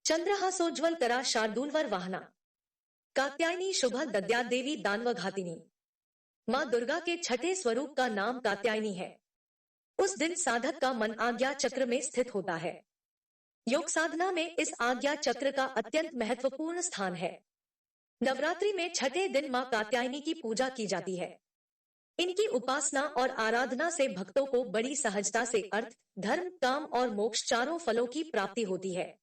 चंद्रहासोज्ज्वल करा शार्दूलवर वाहना। कात्यायनी शुभ दद्या देवी दानवघातिनी। माँ दुर्गा के छठे स्वरूप का नाम कात्यायनी है। उस दिन साधक का मन आज्ञा चक्र में स्थित होता है। योग साधना में इस आज्ञा चक्र का अत्यंत महत्वपूर्ण स्थान है। नवरात्रि में छठे दिन माँ कात्यायनी की पूजा की जाती है। इनकी उपासना और आराधना से भक्तों को बड़ी सहजता से अर्थ, धर्म, काम और मोक्ष चारों फलों की प्राप्ति होती है।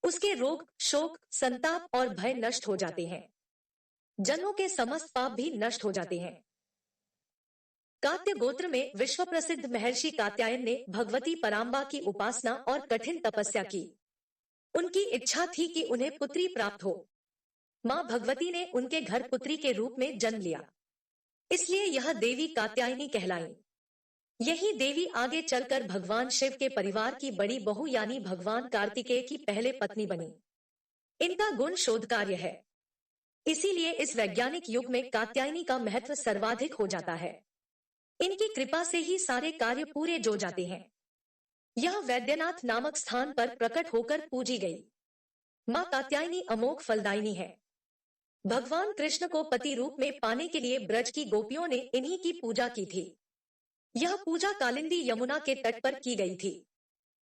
उसके रोग, शोक, संताप और भय नष्ट हो जाते हैं। जनों के समस्त पाप भी नष्ट हो जाते हैं। कात्य गोत्र में विश्व प्रसिद्ध महर्षि कात्यायन ने भगवती पराम्बा की उपासना और कठिन तपस्या की। उनकी इच्छा थी कि उन्हें पुत्री प्राप्त हो। माँ भगवती ने उनके घर पुत्री के रूप में जन्म लिया, इसलिए यह देवी कात्यायनी कहलाई। यही देवी आगे चलकर भगवान शिव के परिवार की बड़ी बहू यानी भगवान कार्तिकेय की पहले पत्नी बनी। इनका गुण शोध कार्य है, इसीलिए इस वैज्ञानिक युग में कात्यायनी का महत्व सर्वाधिक हो जाता है। इनकी कृपा से ही सारे कार्य पूरे जो जाते हैं। यह वैद्यनाथ नामक स्थान पर प्रकट होकर पूजी गई। माँ कात्यायनी अमोघ फलदायिनी है। भगवान कृष्ण को पति रूप में पाने के लिए ब्रज की गोपियों ने इन्हीं की पूजा की थी। यह पूजा कालिंदी यमुना के तट पर की गई थी,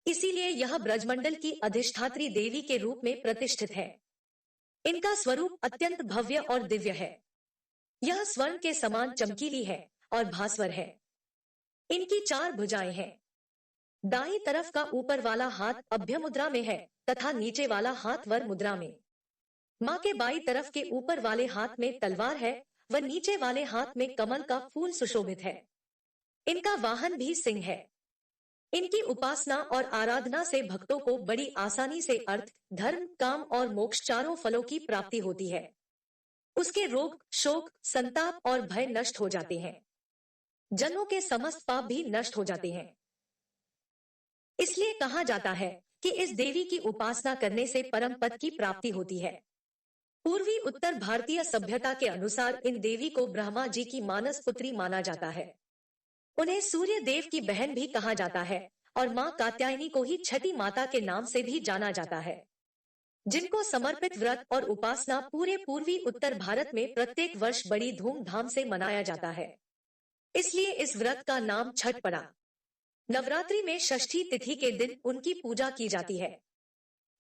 इसीलिए यह ब्रजमंडल की अधिष्ठात्री देवी के रूप में प्रतिष्ठित है। इनका स्वरूप अत्यंत भव्य और दिव्य है। यह स्वर्ण के समान चमकीली है और भास्वर है। इनकी 4 भुजाएं हैं। दाईं तरफ का ऊपर वाला हाथ अभ्य मुद्रा में है तथा नीचे वाला हाथ वर मुद्रा में। माँ के बाईं तरफ के ऊपर वाले हाथ में तलवार है व नीचे वाले हाथ में कमल का फूल सुशोभित है। इनका वाहन भी सिंह है। इनकी उपासना और आराधना से भक्तों को बड़ी आसानी से अर्थ, धर्म, काम और मोक्ष चारों फलों की प्राप्ति होती है। उसके रोग, शोक, संताप और भय नष्ट हो जाते हैं। जनों के समस्त पाप भी नष्ट हो जाते हैं। इसलिए कहा जाता है कि इस देवी की उपासना करने से परम पद की प्राप्ति होती है। पूर्वी उत्तर भारतीय सभ्यता के अनुसार इन देवी को ब्रह्मा जी की मानस पुत्री माना जाता है। उन्हें सूर्य देव की बहन भी कहा जाता है और माँ कात्यायनी को ही छठी माता के नाम से भी जाना जाता है, जिनको समर्पित व्रत और उपासना पूरे पूर्वी उत्तर भारत में प्रत्येक वर्ष बड़ी धूमधाम से मनाया जाता है। इसलिए इस व्रत का नाम छठ पड़ा। नवरात्रि में षष्ठी तिथि के दिन उनकी पूजा की जाती है।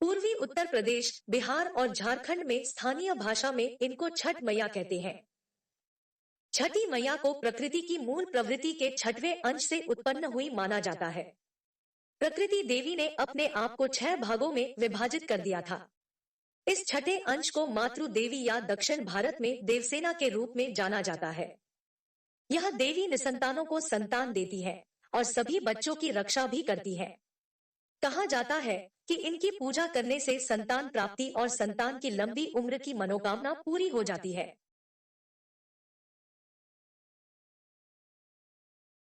पूर्वी उत्तर प्रदेश, बिहार और झारखंड में स्थानीय भाषा में इनको छठ मैया कहते हैं। छठी मैया को प्रकृति की मूल प्रवृत्ति के छठवें अंश से उत्पन्न हुई माना जाता है। प्रकृति देवी ने अपने आप को 6 भागों में विभाजित कर दिया था। इस छठे अंश को मातृ देवी या दक्षिण भारत में देवसेना के रूप में जाना जाता है। यह देवी निसंतानों को संतान देती है और सभी बच्चों की रक्षा भी करती है। कहा जाता है कि इनकी पूजा करने से संतान प्राप्ति और संतान की लंबी उम्र की मनोकामना पूरी हो जाती है।